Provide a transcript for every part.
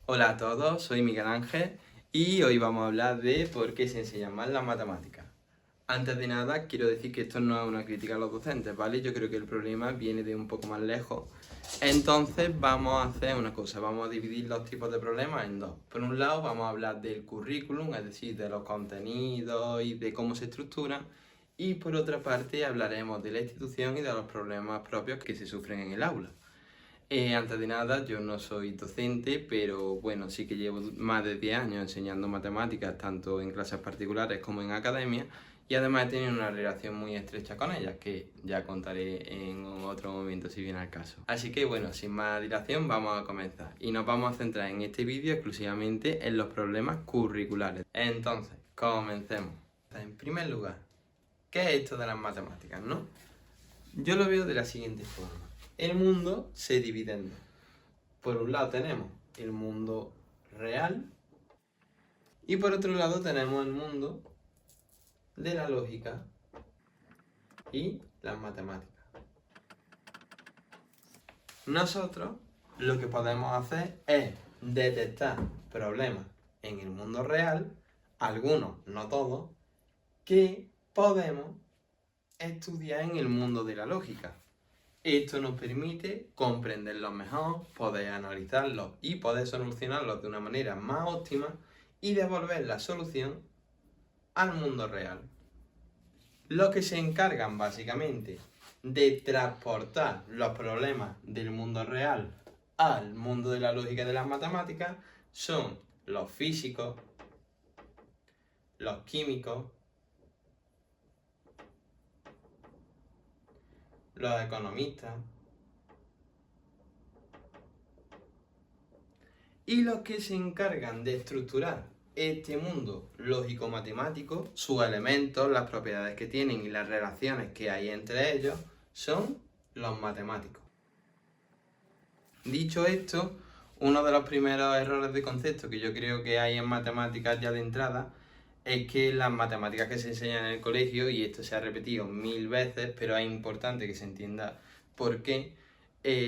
Hola a todos, soy Miguel Ángel y hoy vamos a hablar de por qué se enseñan mal las matemáticas. Antes de nada, quiero decir que esto no es una crítica a los docentes, ¿vale? Yo creo que el problema viene de un poco más lejos. Entonces vamos a hacer una cosa, vamos a dividir los tipos de problemas en dos. Por un lado vamos a hablar del currículum, es decir, de los contenidos y de cómo se estructuran. Y por otra parte hablaremos de la institución y de los problemas propios que se sufren en el aula. Antes de nada, yo no soy docente, pero bueno, sí que llevo más de 10 años enseñando matemáticas, tanto en clases particulares como en academia, y además he tenido una relación muy estrecha con ellas, que ya contaré en otro momento si viene al caso. Así que bueno, sin más dilación, vamos a comenzar. Y nos vamos a centrar en este vídeo exclusivamente en los problemas curriculares. Entonces, comencemos. En primer lugar, ¿qué es esto de las matemáticas, no? Yo lo veo de la siguiente forma. El mundo se divide en dos. Por un lado tenemos el mundo real y por otro lado tenemos el mundo de la lógica y las matemáticas. Nosotros lo que podemos hacer es detectar problemas en el mundo real, algunos, no todos, que podemos estudiar en el mundo de la lógica. Esto nos permite comprenderlos mejor, poder analizarlos y poder solucionarlos de una manera más óptima y devolver la solución al mundo real. Los que se encargan básicamente de transportar los problemas del mundo real al mundo de la lógica y de las matemáticas son los físicos, los químicos, los economistas y los que se encargan de estructurar este mundo lógico-matemático, sus elementos, las propiedades que tienen y las relaciones que hay entre ellos, son los matemáticos. Dicho esto, uno de los primeros errores de concepto que yo creo que hay en matemáticas ya de entrada es que las matemáticas que se enseñan en el colegio, y esto se ha repetido 1000 veces, pero es importante que se entienda por qué,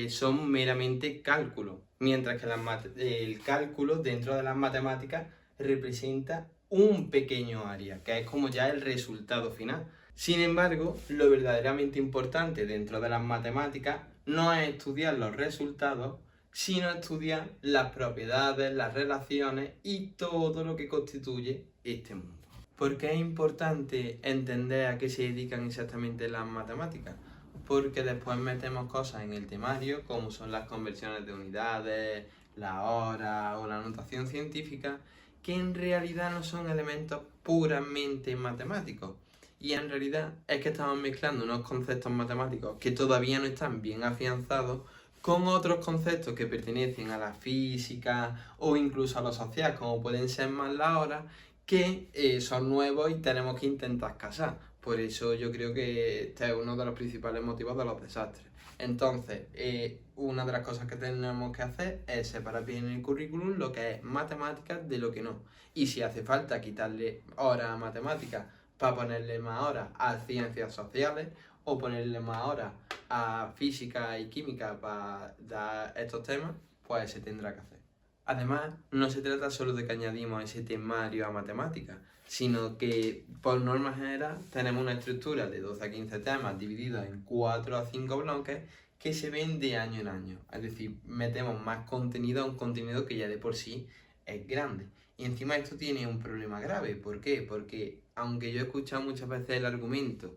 son meramente cálculos, mientras que el cálculo dentro de las matemáticas representa un pequeño área, que es como ya el resultado final. Sin embargo, lo verdaderamente importante dentro de las matemáticas no es estudiar los resultados, sino estudiar las propiedades, las relaciones y todo lo que constituye este mundo. ¿Por qué es importante entender a qué se dedican exactamente las matemáticas? Porque después metemos cosas en el temario, como son las conversiones de unidades, la hora o la notación científica, que en realidad no son elementos puramente matemáticos. Y en realidad es que estamos mezclando unos conceptos matemáticos que todavía no están bien afianzados con otros conceptos que pertenecen a la física o incluso a lo social, como pueden ser más la hora, que son nuevos y tenemos que intentar casar. Por eso yo creo que este es uno de los principales motivos de los desastres. Entonces, una de las cosas que tenemos que hacer es separar bien en el currículum lo que es matemáticas de lo que no. Y si hace falta quitarle horas a matemáticas para ponerle más horas a ciencias sociales o ponerle más horas a física y química para dar estos temas, pues se tendrá que hacer. Además, no se trata solo de que añadimos ese temario a matemáticas, sino que por norma general tenemos una estructura de 12 a 15 temas divididos en 4 a 5 bloques que se ven de año en año. Es decir, metemos más contenido a un contenido que ya de por sí es grande. Y encima esto tiene un problema grave. ¿Por qué? Porque aunque yo he escuchado muchas veces el argumento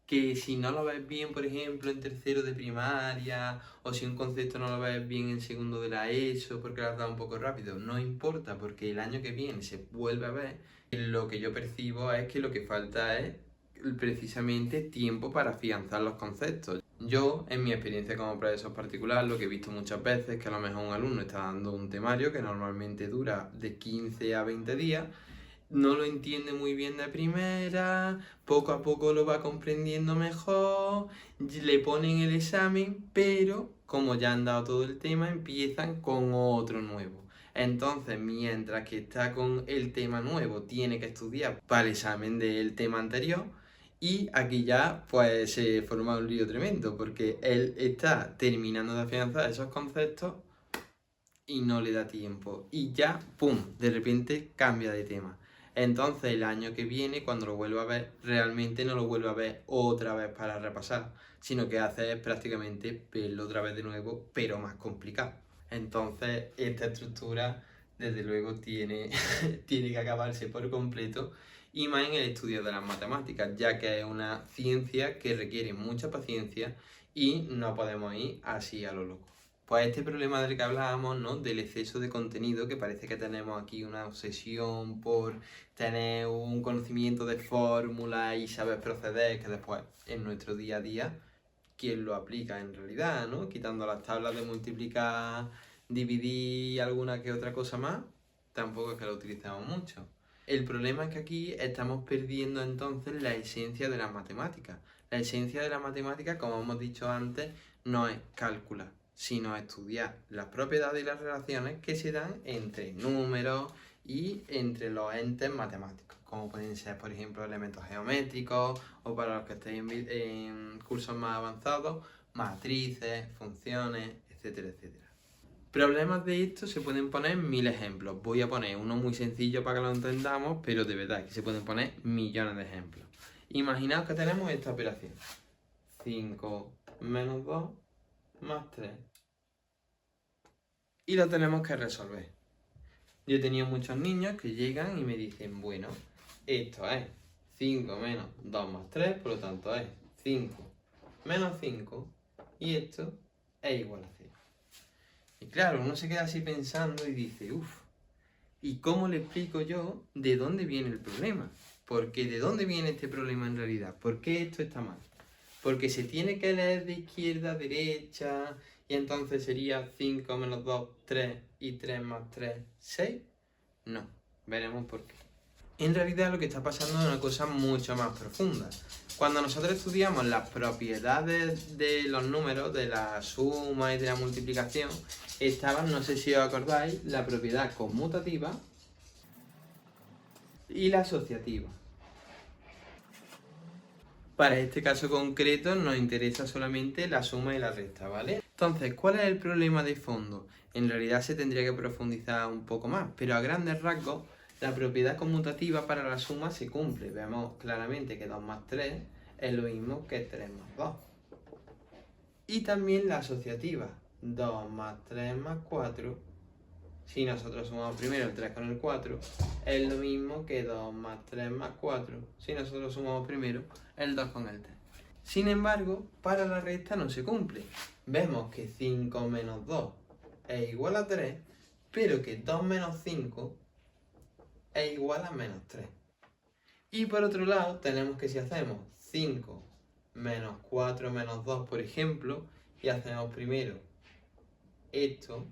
que si no lo ves bien, por ejemplo, en tercero de primaria, o si un concepto no lo ves bien en segundo de la ESO porque lo has dado un poco rápido, no importa porque el año que viene se vuelve a ver. Lo que yo percibo es que lo que falta es precisamente tiempo para afianzar los conceptos. Yo, en mi experiencia como profesor particular, lo que he visto muchas veces es que a lo mejor un alumno está dando un temario que normalmente dura de 15 a 20 días, no lo entiende muy bien de primera, poco a poco lo va comprendiendo mejor, le ponen el examen, pero como ya han dado todo el tema, empiezan con otro nuevo. Entonces, mientras que está con el tema nuevo, tiene que estudiar para el examen del tema anterior. Y aquí ya pues se forma un lío tremendo, porque él está terminando de afianzar esos conceptos y y no le da tiempo. Y ya, ¡pum!, de repente cambia de tema. Entonces el año que viene, cuando lo vuelva a ver, realmente no lo vuelve a ver otra vez para repasar, sino que hace es prácticamente verlo otra vez de nuevo, pero más complicado. Entonces esta estructura, desde luego, tiene, tiene que acabarse por completo, y más en el estudio de las matemáticas, ya que es una ciencia que requiere mucha paciencia y no podemos ir así a lo loco. Pues este problema del que hablábamos, ¿no?, del exceso de contenido, que parece que tenemos aquí una obsesión por tener un conocimiento de fórmulas y saber proceder, que después en nuestro día a día, ¿quién lo aplica en realidad, ¿no? Quitando las tablas de multiplicar, dividir y alguna que otra cosa más, tampoco es que lo utilizamos mucho. El problema es que aquí estamos perdiendo entonces la esencia de las matemáticas. La esencia de la matemática, como hemos dicho antes, no es calcular, sino estudiar las propiedades y las relaciones que se dan entre números y entre los entes matemáticos, como pueden ser, por ejemplo, elementos geométricos, o para los que estéis en cursos más avanzados, matrices, funciones, etcétera, etcétera. Problemas de esto se pueden poner mil ejemplos. Voy a poner uno muy sencillo para que lo entendamos, pero de verdad que se pueden poner millones de ejemplos. Imaginaos que tenemos esta operación: 5 menos 2 más 3. Y lo tenemos que resolver. Yo he tenido muchos niños que llegan y me dicen, bueno, esto es 5 menos 2 más 3, por lo tanto es 5 menos 5, y esto es igual a 0. Y claro, uno se queda así pensando y dice, uff, ¿y cómo le explico yo de dónde viene el problema? Porque ¿de dónde viene este problema en realidad? ¿Por qué esto está mal? Porque se tiene que leer de izquierda a derecha, y entonces sería 5 menos 2, 3, y 3 más 3, 6. No, veremos por qué. En realidad lo que está pasando es una cosa mucho más profunda. Cuando nosotros estudiamos las propiedades de los números, de la suma y de la multiplicación, estaban, no sé si os acordáis, la propiedad conmutativa y la asociativa. Para este caso concreto nos interesa solamente la suma y la resta, ¿vale? Entonces, ¿cuál es el problema de fondo? En realidad se tendría que profundizar un poco más, pero a grandes rasgos, la propiedad conmutativa para la suma se cumple. Vemos claramente que 2 más 3 es lo mismo que 3 más 2. Y también la asociativa, 2 más 3 más 4, si nosotros sumamos primero el 3 con el 4, es lo mismo que 2 más 3 más 4, si nosotros sumamos primero el 2 con el 3. Sin embargo, para la resta no se cumple. Vemos que 5 menos 2 es igual a 3, pero que 2 menos 5 es igual a menos 3. Y por otro lado, tenemos que si hacemos 5 menos 4 menos 2, por ejemplo, y hacemos primero esto,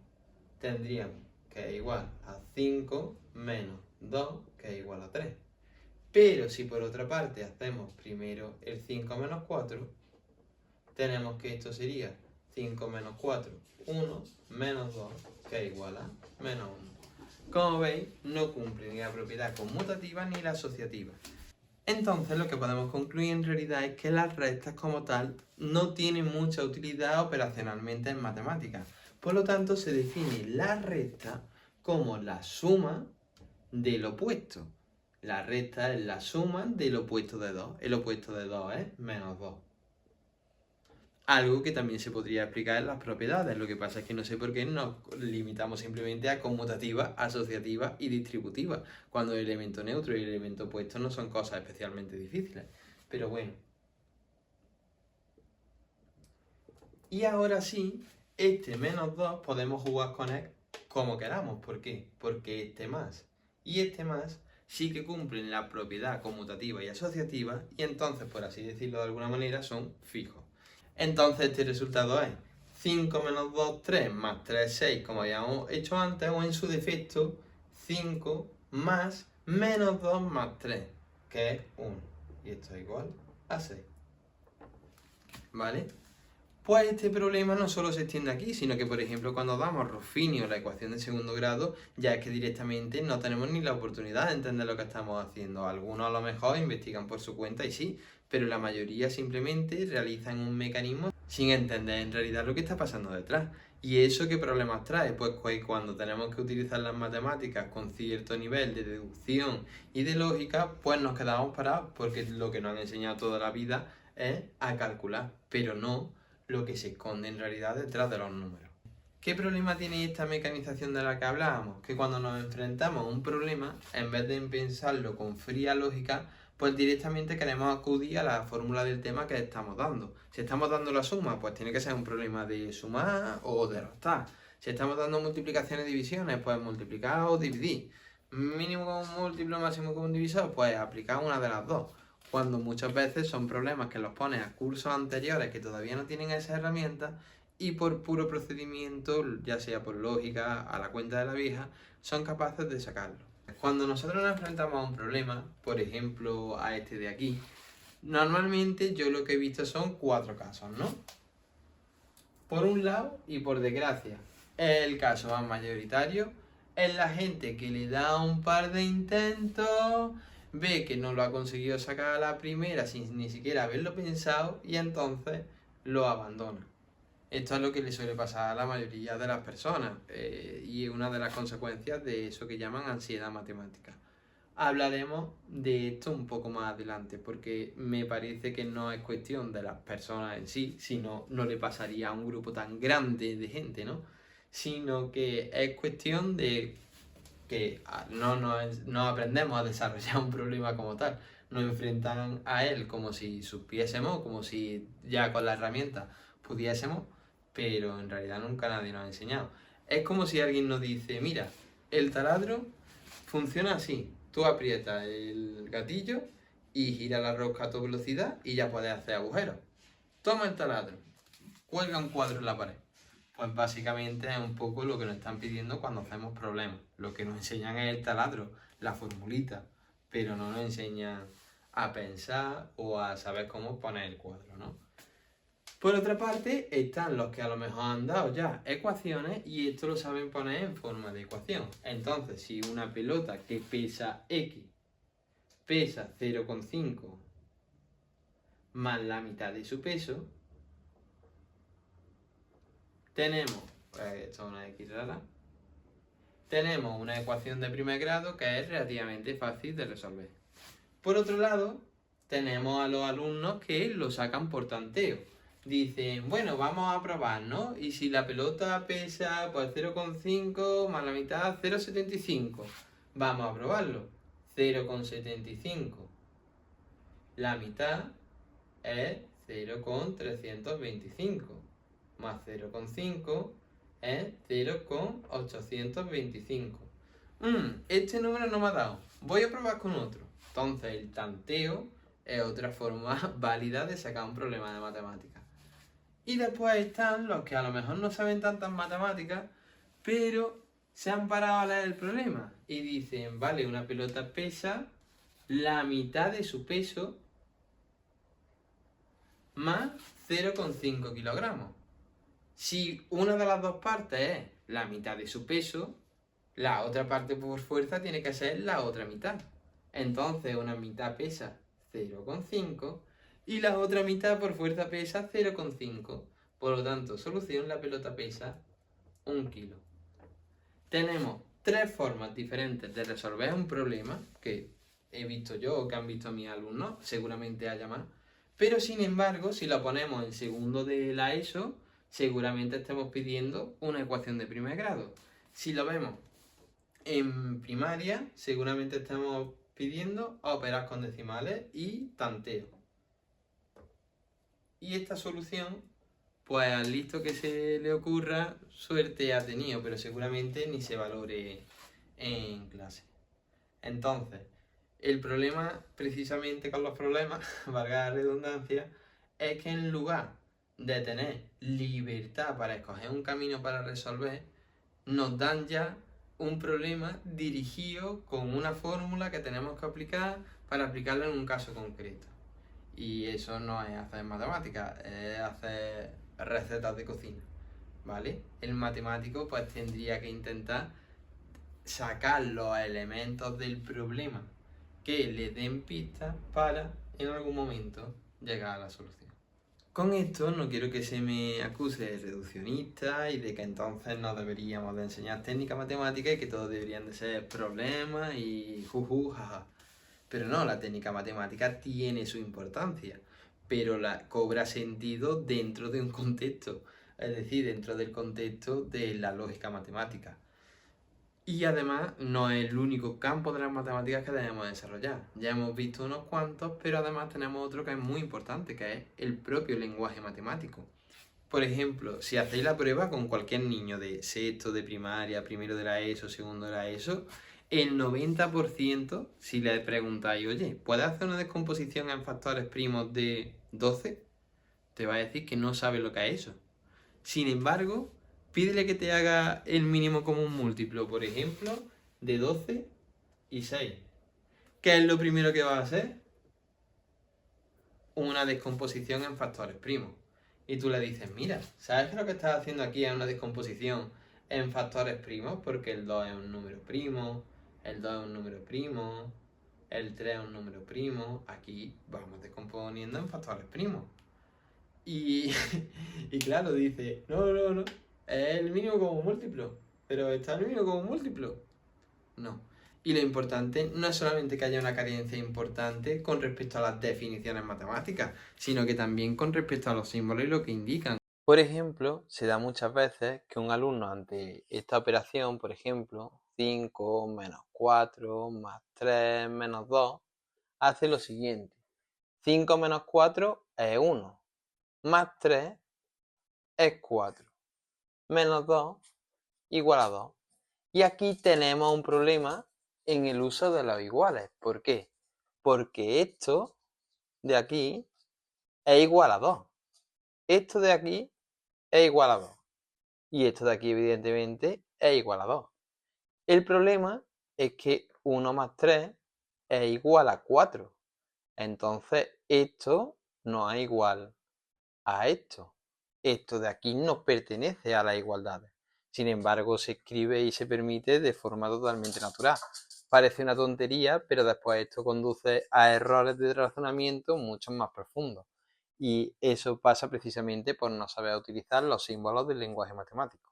tendríamos que es igual a 5 menos 2, que es igual a 3. Pero si por otra parte hacemos primero el 5 menos 4, tenemos que esto sería 5 menos 4, 1, menos 2, que es igual a menos 1. Como veis, no cumple ni la propiedad conmutativa ni la asociativa. Entonces lo que podemos concluir en realidad es que las restas como tal no tienen mucha utilidad operacionalmente en matemáticas. Por lo tanto, se define la resta como la suma del opuesto. La resta es la suma del opuesto de 2. El opuesto de 2 es menos 2. Algo que también se podría explicar en las propiedades. Lo que pasa es que no sé por qué nos limitamos simplemente a conmutativa, asociativa y distributiva, cuando el elemento neutro y el elemento opuesto no son cosas especialmente difíciles. Pero bueno. Y ahora sí, este menos 2 podemos jugar con él como queramos. ¿Por qué? Porque este más y este más sí que cumplen la propiedad conmutativa y asociativa, y entonces, por así decirlo de alguna manera, son fijos. Entonces este resultado es 5 menos 2, 3, más 3, 6, como habíamos hecho antes, o en su defecto 5 más menos 2 más 3, que es 1. Y esto es igual a 6. ¿Vale? Pues este problema no solo se extiende aquí, sino que, por ejemplo, cuando damos Ruffini o la ecuación de segundo grado, ya es que directamente no tenemos ni la oportunidad de entender lo que estamos haciendo. Algunos a lo mejor investigan por su cuenta y sí, pero la mayoría simplemente realizan un mecanismo sin entender en realidad lo que está pasando detrás. ¿Y eso qué problemas trae? Pues que cuando tenemos que utilizar las matemáticas con cierto nivel de deducción y de lógica, pues nos quedamos parados porque lo que nos han enseñado toda la vida es a calcular, pero no lo que se esconde en realidad detrás de los números. ¿Qué problema tiene esta mecanización de la que hablábamos? Que cuando nos enfrentamos a un problema, en vez de pensarlo con fría lógica, pues directamente queremos acudir a la fórmula del tema que estamos dando. Si estamos dando la suma, pues tiene que ser un problema de sumar o de restar. Si estamos dando multiplicaciones y divisiones, pues multiplicar o dividir. Mínimo con un múltiplo, máximo con un divisor, pues aplicar una de las dos. Cuando muchas veces son problemas que los pones a cursos anteriores que todavía no tienen esa herramienta y por puro procedimiento, ya sea por lógica, a la cuenta de la vieja, son capaces de sacarlo. Cuando nosotros nos enfrentamos a un problema, por ejemplo a este de aquí, normalmente yo lo que he visto son 4 casos, ¿no? Por un lado, y por desgracia, es el caso más mayoritario, es la gente que le da un par de intentos, ve que no lo ha conseguido sacar a la primera sin ni siquiera haberlo pensado y entonces lo abandona. Esto es lo que le suele pasar a la mayoría de las personas y es una de las consecuencias de eso que llaman ansiedad matemática. Hablaremos de esto un poco más adelante porque me parece que no es cuestión de las personas en sí, sino no le pasaría a un grupo tan grande de gente, ¿no? Sino que es cuestión de que no aprendemos a desarrollar un problema como tal. Nos enfrentan a él como si supiésemos, como si ya con la herramienta pudiésemos, pero en realidad nunca nadie nos ha enseñado. Es como si alguien nos dice, mira, el taladro funciona así. Tú aprietas el gatillo y gira la rosca a tu velocidad y ya puedes hacer agujeros. Toma el taladro, cuelga un cuadro en la pared. Pues básicamente es un poco lo que nos están pidiendo cuando hacemos problemas. Lo que nos enseñan es el taladro, la formulita, pero no nos enseñan a pensar o a saber cómo poner el cuadro, ¿no? Por otra parte, están los que a lo mejor han dado ya ecuaciones y esto lo saben poner en forma de ecuación. Entonces, si una pelota que pesa X pesa 0,5 más la mitad de su peso, tenemos, esto es una X rara, tenemos una ecuación de primer grado que es relativamente fácil de resolver. Por otro lado, tenemos a los alumnos que lo sacan por tanteo. Dicen, bueno, vamos a probar, ¿no? Y si la pelota pesa pues 0,5 más la mitad, 0,75. Vamos a probarlo. 0,75. La mitad es 0,325. Más 0,5 es 0,825. Este número no me ha dado. Voy a probar con otro. Entonces el tanteo es otra forma válida de sacar un problema de matemáticas. Y después están los que a lo mejor no saben tantas matemáticas, pero se han parado a leer el problema y dicen, vale, una pelota pesa la mitad de su peso más 0,5 kilogramos. Si una de las dos partes es la mitad de su peso, la otra parte por fuerza tiene que ser la otra mitad. Entonces una mitad pesa 0,5 y la otra mitad por fuerza pesa 0,5. Por lo tanto, solución, la pelota pesa 1 kilo. Tenemos 3 formas diferentes de resolver un problema que he visto yo o que han visto mis alumnos, seguramente haya más. Pero sin embargo, si lo ponemos en segundo de la ESO, seguramente estemos pidiendo una ecuación de primer grado. Si lo vemos en primaria, seguramente estamos pidiendo operar con decimales y tanteo. Y esta solución, pues al listo que se le ocurra, suerte ha tenido, pero seguramente ni se valore en clase. Entonces, el problema, precisamente con los problemas, valga la redundancia, es que en lugar de tener libertad para escoger un camino para resolver, nos dan ya un problema dirigido con una fórmula que tenemos que aplicar para aplicarlo en un caso concreto. Y eso no es hacer matemáticas, es hacer recetas de cocina, ¿vale? El matemático pues tendría que intentar sacar los elementos del problema que le den pistas para en algún momento llegar a la solución. Con esto no quiero que se me acuse de reduccionista y de que entonces no deberíamos de enseñar técnica matemática y que todos deberían de ser problemas y juju, jaja. Pero no, la técnica matemática tiene su importancia, pero la cobra sentido dentro de un contexto, es decir, dentro del contexto de la lógica matemática. Y además no es el único campo de las matemáticas que debemos desarrollar. Ya hemos visto unos cuantos, pero además tenemos otro que es muy importante, que es el propio lenguaje matemático. Por ejemplo, si hacéis la prueba con cualquier niño de sexto, de primaria, primero de la ESO, segundo de la ESO, el 90%, si le preguntáis, oye, ¿puedes hacer una descomposición en factores primos de 12? Te va a decir que no sabe lo que es eso. Sin embargo, pídele que te haga el mínimo común múltiplo, por ejemplo, de 12 y 6. ¿Qué es lo primero que va a hacer? Una descomposición en factores primos. Y tú le dices, mira, ¿sabes que lo que estás haciendo aquí es una descomposición en factores primos? Porque el 2 es un número primo, el 2 es un número primo, el 3 es un número primo. Aquí vamos descomponiendo en factores primos. Y, y claro, dice, no, es el mínimo como múltiplo. Pero ¿está el mínimo como múltiplo? No. Y lo importante no es solamente que haya una carencia importante con respecto a las definiciones matemáticas, sino que también con respecto a los símbolos y lo que indican. Por ejemplo, se da muchas veces que un alumno ante esta operación, por ejemplo, 5 menos 4 más 3 menos 2, hace lo siguiente. 5 menos 4 es 1, más 3 es 4, menos 2 igual a 2. Y aquí tenemos un problema en el uso de los iguales. ¿Por qué? Porque esto de aquí es igual a 2. Esto de aquí es igual a 2. Y esto de aquí, evidentemente, es igual a 2. El problema es que 1 más 3 es igual a 4. Entonces, esto no es igual a esto. Esto de aquí no pertenece a las igualdades. Sin embargo, se escribe y se permite de forma totalmente natural. Parece una tontería, pero después esto conduce a errores de razonamiento mucho más profundos. Y eso pasa precisamente por no saber utilizar los símbolos del lenguaje matemático.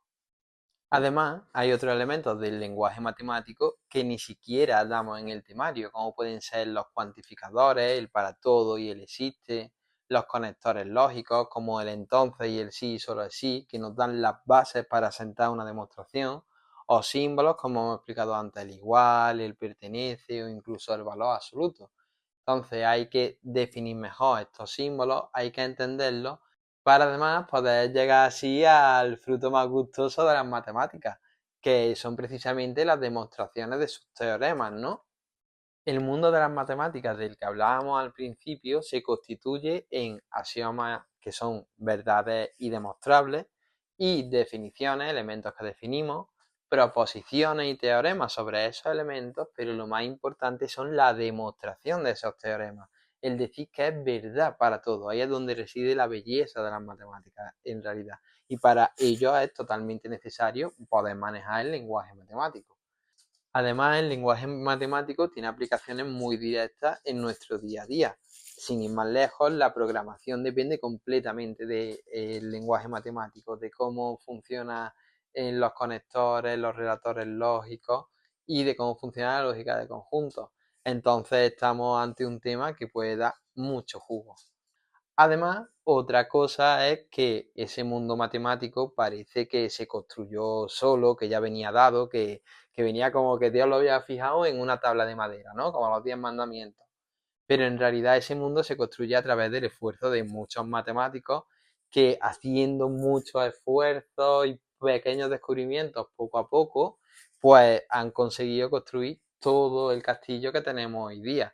Además, hay otros elementos del lenguaje matemático que ni siquiera damos en el temario, como pueden ser los cuantificadores, el para todo y el existe, los conectores lógicos, como el entonces y el sí y solo el sí, que nos dan las bases para sentar una demostración, o símbolos, como hemos explicado antes, el igual, el pertenece o incluso el valor absoluto. Entonces hay que definir mejor estos símbolos, hay que entenderlos para además poder llegar así al fruto más gustoso de las matemáticas, que son precisamente las demostraciones de sus teoremas, ¿no? El mundo de las matemáticas del que hablábamos al principio se constituye en axiomas que son verdades demostrables y definiciones, elementos que definimos, proposiciones y teoremas sobre esos elementos, pero lo más importante son la demostración de esos teoremas, el decir que es verdad para todo. Ahí es donde reside la belleza de las matemáticas en realidad. Y para ello es totalmente necesario poder manejar el lenguaje matemático. Además, el lenguaje matemático tiene aplicaciones muy directas en nuestro día a día. Sin ir más lejos, la programación depende completamente del lenguaje matemático, de cómo funcionan los conectores, los relatores lógicos y de cómo funciona la lógica de conjuntos. Entonces estamos ante un tema que puede dar mucho jugo. Además, otra cosa es que ese mundo matemático parece que se construyó solo, que ya venía dado, que venía como que Dios lo había fijado en una tabla de madera, ¿no? Como los 10 mandamientos. Pero en realidad ese mundo se construye a través del esfuerzo de muchos matemáticos que haciendo muchos esfuerzos y pequeños descubrimientos poco a poco, pues han conseguido construir todo el castillo que tenemos hoy día.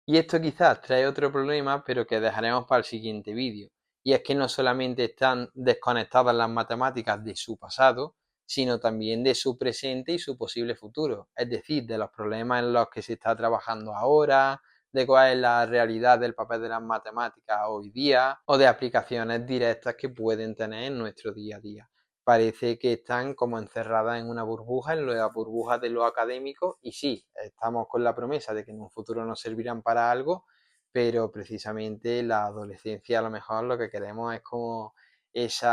Y esto quizás trae otro problema, pero que dejaremos para el siguiente vídeo. Y es que no solamente están desconectadas las matemáticas de su pasado, sino también de su presente y su posible futuro. Es decir, de los problemas en los que se está trabajando ahora, de cuál es la realidad del papel de las matemáticas hoy día o de aplicaciones directas que pueden tener en nuestro día a día. Parece que están como encerradas en una burbuja, en la burbuja de lo académico, y sí, estamos con la promesa de que en un futuro nos servirán para algo, pero precisamente la adolescencia a lo mejor lo que queremos es como ese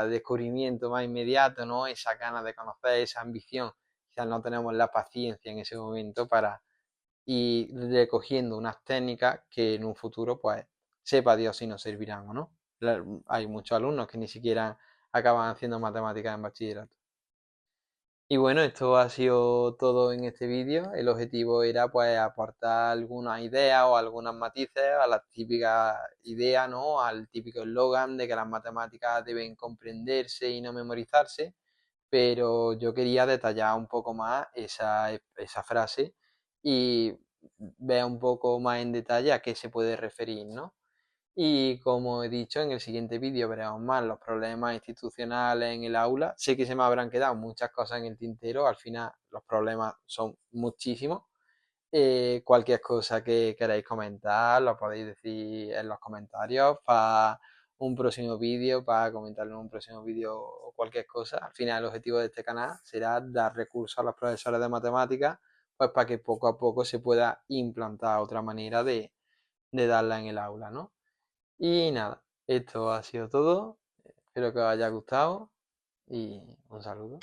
descubrimiento más inmediato, ¿no? Esa ganas de conocer, esa ambición. Quizás no tenemos la paciencia en ese momento para ir recogiendo unas técnicas que en un futuro, pues, sepa Dios si nos servirán o no. Hay muchos alumnos que ni siquiera acaban haciendo matemáticas en bachillerato. Y bueno, esto ha sido todo en este vídeo. El objetivo era pues aportar algunas ideas o algunos matices a las típicas ideas, ¿no? Al típico eslogan de que las matemáticas deben comprenderse y no memorizarse, pero yo quería detallar un poco más esa frase y ver un poco más en detalle a qué se puede referir, ¿no? Y como he dicho, en el siguiente vídeo veremos más los problemas institucionales en el aula. Sé que se me habrán quedado muchas cosas en el tintero, al final los problemas son muchísimos. Cualquier cosa que queráis comentar, lo podéis decir en los comentarios para un próximo vídeo, para comentarlo en un próximo vídeo o cualquier cosa. Al final el objetivo de este canal será dar recursos a los profesores de matemáticas, pues para que poco a poco se pueda implantar otra manera de darla en el aula, ¿no? Y nada, esto ha sido todo. Espero que os haya gustado y un saludo.